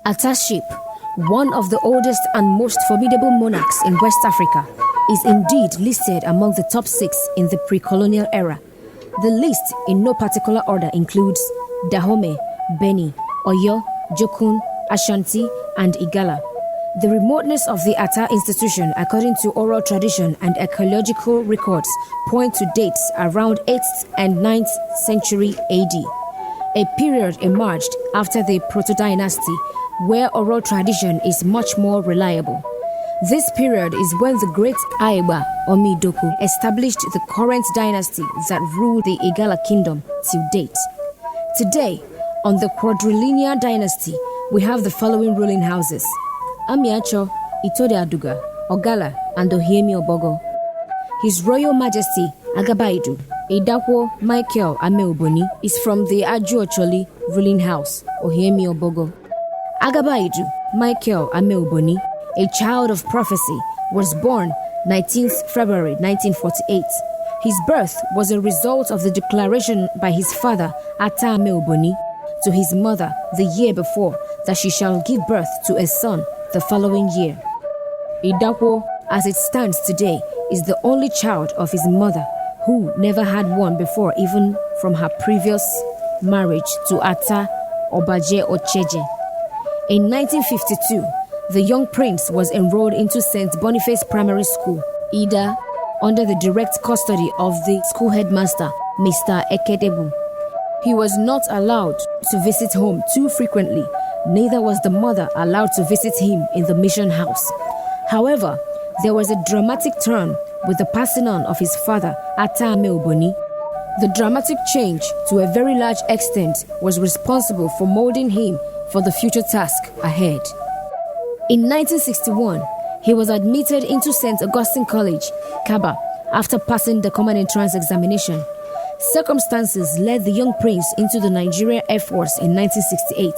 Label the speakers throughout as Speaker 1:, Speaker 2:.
Speaker 1: Ataship, one of the oldest and most formidable monarchs in West Africa, is indeed listed among the top 6 in the pre-colonial era. The list, in no particular order, includes Dahomey, Beni, Oyo, Jokun, Ashanti, and Igala. The remoteness of the Ata institution, according to oral tradition and archaeological records, point to dates around 8th and 9th century AD. A period emerged after the Proto-Dynasty, where oral tradition is much more reliable. This period is when the great Aiba Omidoku established the current dynasty that ruled the Igala kingdom till date. Today, on the quadrilinear dynasty, we have the following ruling houses: Amiacho, Itode Aduga, Ogala, and Ohiemi Obogo. His Royal Majesty Agabaidu Idakwo Michael AMEH OBONI is from the Ajuocholi ruling house, Ohiemi Obogo. Agabaidu Michael AMEH OBONI, a child of prophecy, was born 19th February 1948. His birth was a result of the declaration by his father Ata AMEH OBONI to his mother the year before that she shall give birth to a son the following year. Idakwo, as it stands today, is the only child of his mother, who never had one before, even from her previous marriage to Ata Obaje Ocheje. In 1952, the young prince was enrolled into St. Boniface Primary School, Ida, under the direct custody of the school headmaster, Mr. Ekedebu. He was not allowed to visit home too frequently, neither was the mother allowed to visit him in the mission house. However, there was a dramatic turn with the passing on of his father, Ata AMEH OBONI. The dramatic change, to a very large extent, was responsible for molding him for the future task ahead. In 1961, he was admitted into St. Augustine College, Kaba, after passing the common entrance examination. Circumstances led the young prince into the Nigerian Air Force in 1968.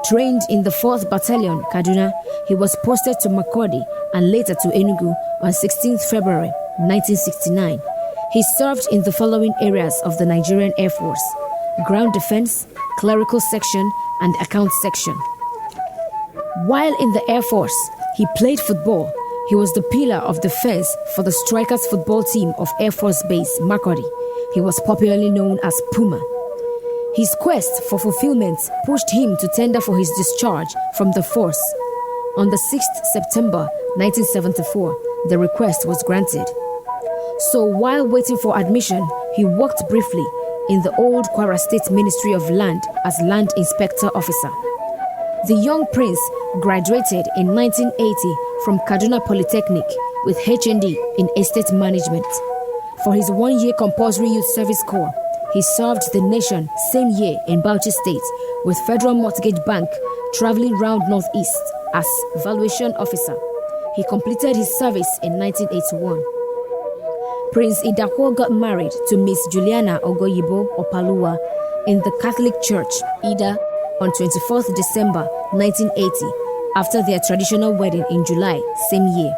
Speaker 1: Trained in the 4th Battalion, Kaduna, he was posted to Makurdi and later to Enugu on 16th February 1969. He served in the following areas of the Nigerian Air Force: ground defense, clerical section, and account section. While in the Air Force, he played football. He was the pillar of defense for the Strikers football team of Air Force Base, Makurdi. He was popularly known as Puma. His quest for fulfillment pushed him to tender for his discharge from the force. On the 6th September 1974, the request was granted. So while waiting for admission, he worked briefly in the old Kwara State Ministry of Land as Land Inspector Officer. The young prince graduated in 1980 from Kaduna Polytechnic with HND in Estate Management. For his 1-year compulsory youth service corps, he served the nation same year in Bauchi State with Federal Mortgage Bank, traveling round Northeast as valuation officer. He completed his service in 1981. Prince Idakwo got married to Miss Juliana Ogoyibo Opaluwa in the Catholic Church, Ida, on 24th December 1980, after their traditional wedding in July same year.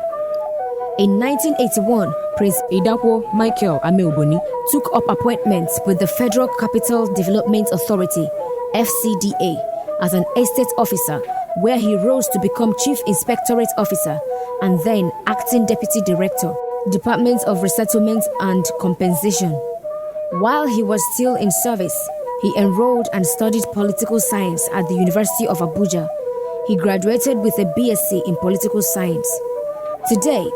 Speaker 1: In 1981, Prince Idakwo Michael AMEH OBONI took up appointments with the Federal Capital Development Authority, FCDA, as an estate officer, where he rose to become Chief Inspectorate Officer and then Acting Deputy Director, Department of Resettlement and Compensation. While he was still in service, he enrolled and studied political science at the University of Abuja. He graduated with a BSc in political science. Today,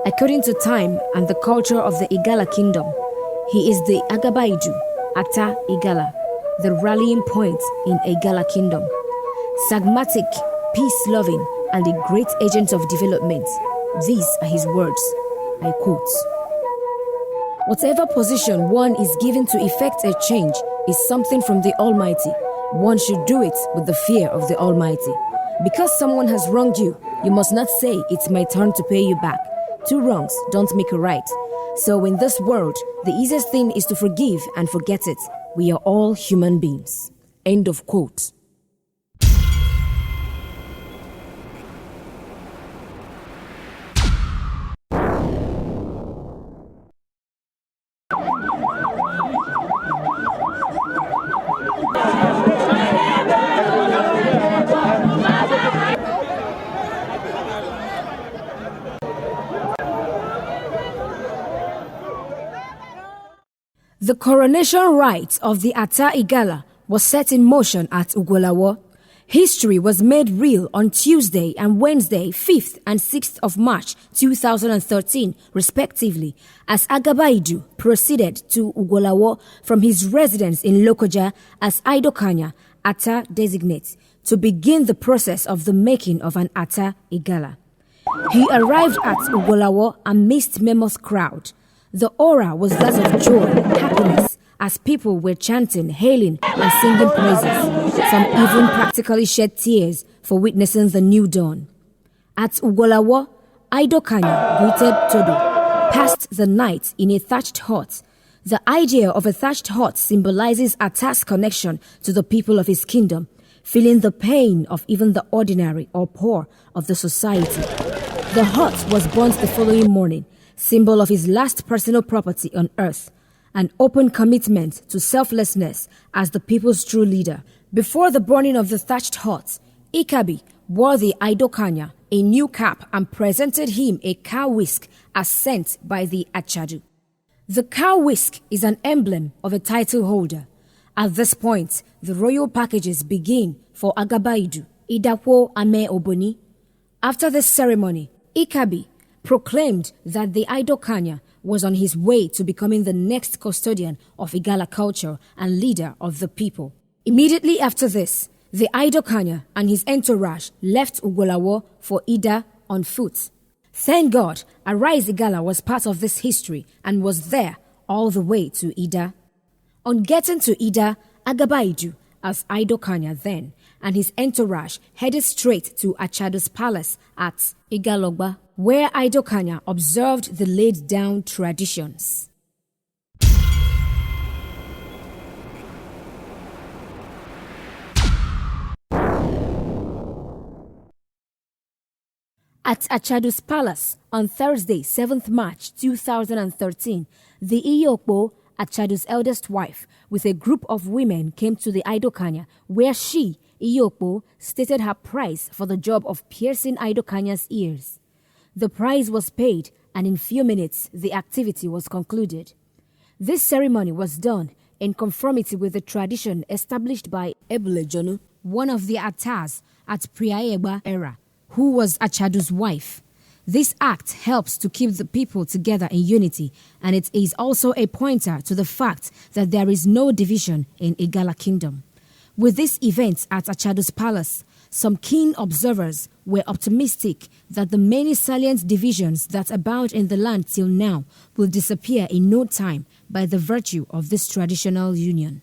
Speaker 1: according to time and the culture of the Igala kingdom, he is the Agabaidu, Ata Igala, the rallying point in Igala kingdom. Sagmatic, peace-loving, and a great agent of development. These are his words. I quote, "Whatever position one is given to effect a change is something from the Almighty. One should do it with the fear of the Almighty. Because someone has wronged you, you must not say it's my turn to pay you back. Two wrongs don't make a right. So in this world, the easiest thing is to forgive and forget it. We are all human beings." End of quote. The coronation rite of the Ata Igala was set in motion at Ugolawo. History was made real on Tuesday and Wednesday, 5th and 6th of March 2013, respectively, as AGABAID proceeded to Ugolawo from his residence in Lokoja as Idokanya, Ata designate, to begin the process of the making of an Ata Igala. He arrived at Ugolawo amidst mammoth crowd. The aura was that of joy, happiness, as people were chanting, hailing, and singing praises. Some even practically shed tears for witnessing the new dawn. At Ugolawo, Idokanya greeted Todo, passed the night in a thatched hut. The idea of a thatched hut symbolizes Ata's connection to the people of his kingdom, feeling the pain of even the ordinary or poor of the society. The hut was burnt the following morning, symbol of his last personal property on earth, an open commitment to selflessness as the people's true leader. Before the burning of the thatched hut, Ikabi wore the Idokanya a new cap and presented him a cow whisk as sent by the Achadu. The cow whisk is an emblem of a title holder. At this point, the royal packages begin for AGABAID, Idakwo AMEH Oboni. After this ceremony, Ikabi proclaimed that the Idokanya was on his way to becoming the next custodian of Igala culture and leader of the people. Immediately after this, the Idokanya and his entourage left Ugolawo for Ida on foot. Thank God, ARISE Igala was part of this history and was there all the way to Ida. On getting to Ida, AGABAID, as Idokanya then, and his entourage headed straight to Achadu's palace at Igalogba, where Idokanya observed the laid-down traditions. At Achadu's palace on Thursday, 7th March 2013, the Iyokpo, Achadu's eldest wife, with a group of women came to the Idokanya, where she, Iyokpo, stated her price for the job of piercing Idokanya's ears. The price was paid, and in few minutes the activity was concluded. This ceremony was done in conformity with the tradition established by Ebulejonu, one of the Atas at Priaegba era, who was Achadu's wife. This act helps to keep the people together in unity, and it is also a pointer to the fact that there is no division in Igala kingdom. With this event at Achadu's palace, some keen observers were optimistic that the many salient divisions that abound in the land till now will disappear in no time by the virtue of this traditional union.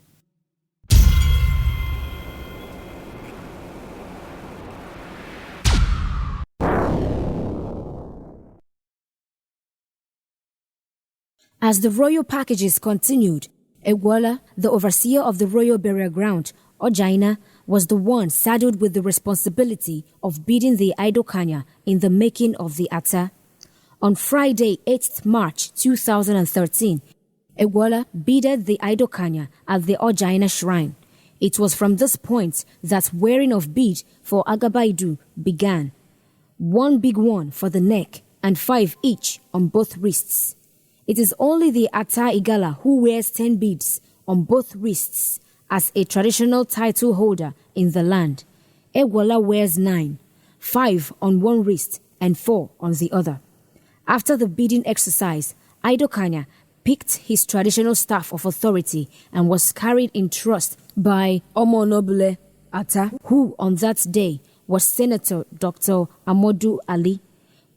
Speaker 1: As the royal packages continued, Egwola, the overseer of the royal burial ground, Ojaina, was the one saddled with the responsibility of bidding the Idokanya in the making of the Ata. On Friday, 8th March 2013, Egwola bidded the Idokanya at the Ojaina shrine. It was from this point that wearing of bead for AGABAID began. 1 big one for the neck and 5 each on both wrists. It is only the Ata Igala who wears 10 beads on both wrists as a traditional title holder in the land. Egwola wears 9, 5 on one wrist and 4 on the other. After the bidding exercise, Idokanya picked his traditional staff of authority and was carried in trust by Omonobule Ata, who on that day was Senator Dr. Amodu Ali.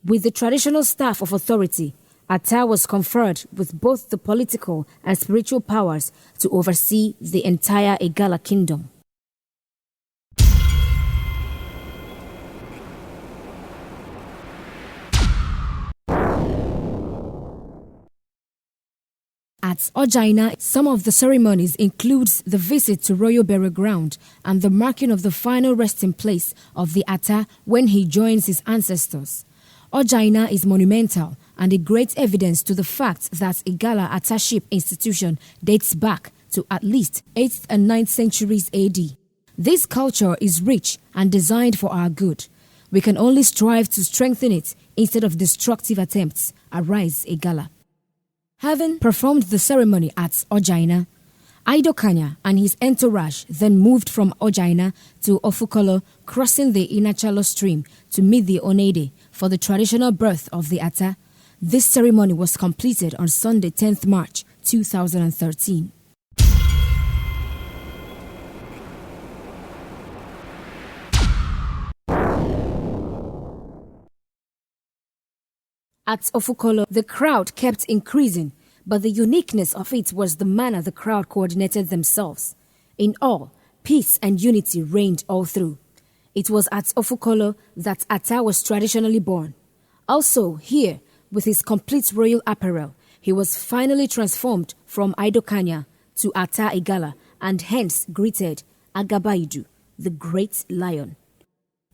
Speaker 1: With the traditional staff of authority, Ata was conferred with both the political and spiritual powers to oversee the entire Igala kingdom. At Ojaina, some of the ceremonies includes the visit to royal burial ground and the marking of the final resting place of the Ata when he joins his ancestors. Ojaina is monumental and a great evidence to the fact that Igala Ataship institution dates back to at least 8th and 9th centuries AD. This culture is rich and designed for our good. We can only strive to strengthen it instead of destructive attempts. ARISE Igala. Having performed the ceremony at Ojaina, Ido Kanya and his entourage then moved from Ojaina to Ofukolo, crossing the Inachalo stream to meet the Onede for the traditional birth of the Ata. This ceremony was completed on Sunday, 10th March 2013. At Ofukolo, the crowd kept increasing, but the uniqueness of it was the manner the crowd coordinated themselves. In all, peace and unity reigned all through. It was at Ofukolo that Ata was traditionally born. Also, here, with his complete royal apparel, he was finally transformed from Ido Kanya to Ata Igala and hence greeted AGABAID, the great lion.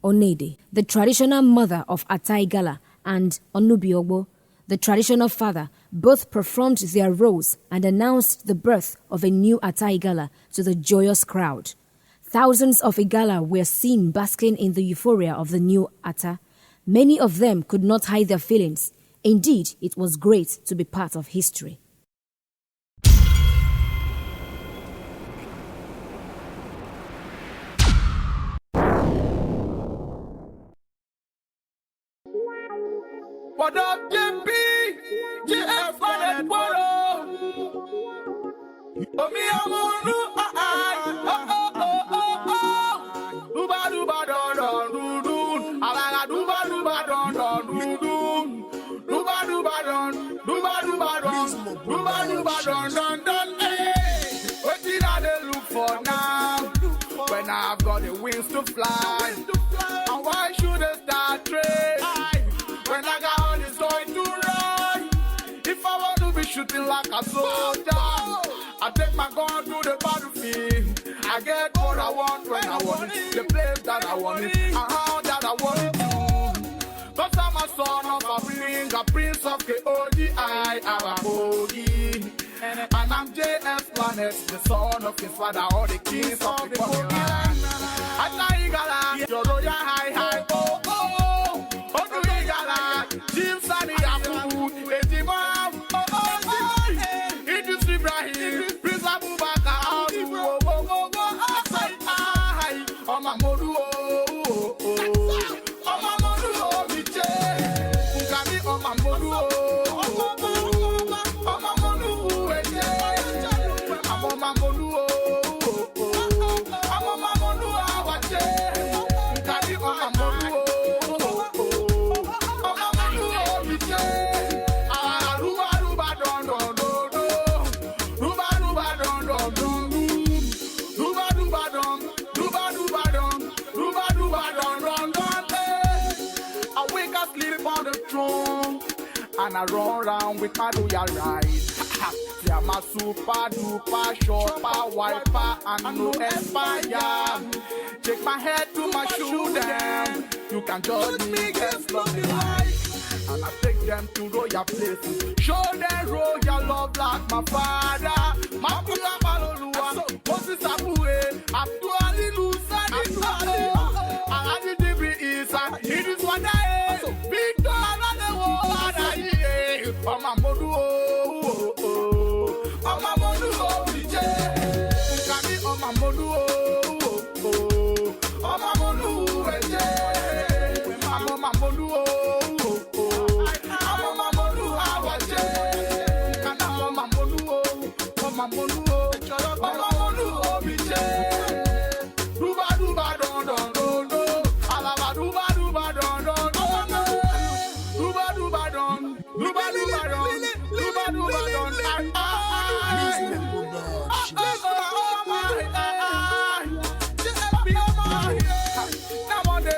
Speaker 1: Onede, the traditional mother of Ata Igala, and Onubiobo, the traditional father, both performed their roles and announced the birth of a new Ata Igala to the joyous crowd. Thousands of Igala were seen basking in the euphoria of the new Ata. Many of them could not hide their feelings. Indeed, it was great to be part of history.
Speaker 2: What up, JP? JF and Poro. Oh, me, I'm on Duba duba don don do do. Alaga duba duba don don do do. Duba duba don, duba duba don, duba duba don don don. Hey, what did I look for now? When I've got the wings to fly, and why should I start trade? When I got all this going to run, if I want to be shooting like a soldier, I take my gun to the battlefield. I get what I want when I want it, the place that I want it, and how that I want it to. Cause I'm a son of a king, a prince of KODI, Arabogi. And I'm JF Planet, the son of his father, all the kings of the Korean. Ata Igala, your royal high, oh, oh, oh, Igala, Jim Sani Yakubu, Ejima, oh, oh, oh, Idris Ibrahim, Prince Abubakar, oh, oh, oh, oh, oh, my Modu, oh, oh, my Modu, oh, Miche, Ukami, oh, my Modu, oh, oh, my Modu, I'm my Modu, oh, I'm my Modu, oh, Ukami, oh, my Modu, and I run around with my royal ride. Yeah, my super duper shopper, wiper, and no expire. Take my head to my shoe them. You can judge me, guess love me like. And I take them to royal places. Show them royal love like my father. My Pula Malolua, Moses Abue, Abduali Lusa, and the Dibri Isa. It is what I am. Victor, oh, my Modu, oh, oh, oh, my Modu, oh, DJ. Kami, oh, my Modu, oh, oh, oh, my Modu, eh, I'm on my Modu, oh, oh, I'm on my Modu, ah, eh, and I'm on my Modu, oh, my Modu, oh, my Modu, oh, DJ. Duba, duba, don, don, don, don. Alaba, duba, duba, don, don, don, don. Duba, duba, don. Duba, duba, don. Duba, duba, don. Now on the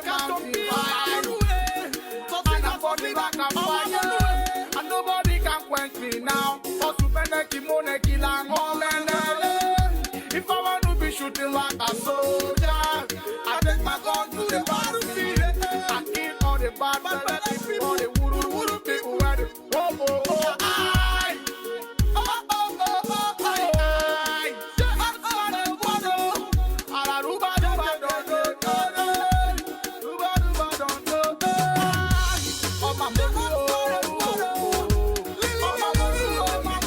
Speaker 2: mountain, and nobody can quench me now. If I want to be shooting like a soldier, I take my gun to the battlefield. I kill all the bad people, all the woo people, ready. Oh, oh, oh, I. Oh, oh, oh, oh, I. Oh, my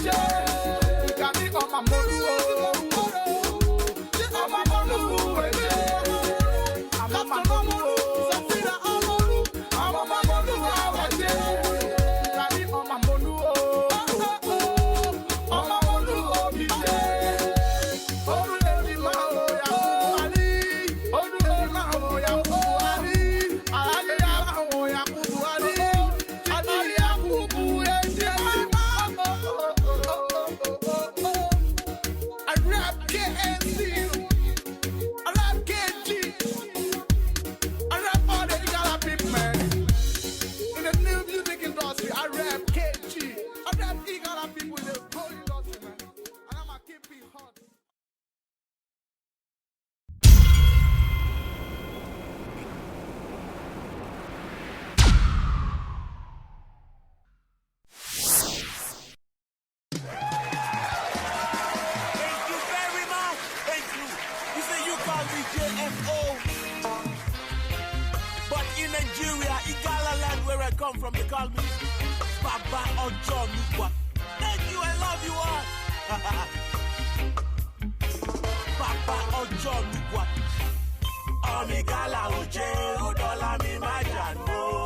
Speaker 3: come from, they call me Baba Ojo. Thank you, I love you all. Papa Ojo Omigala Oje Udola mi majano.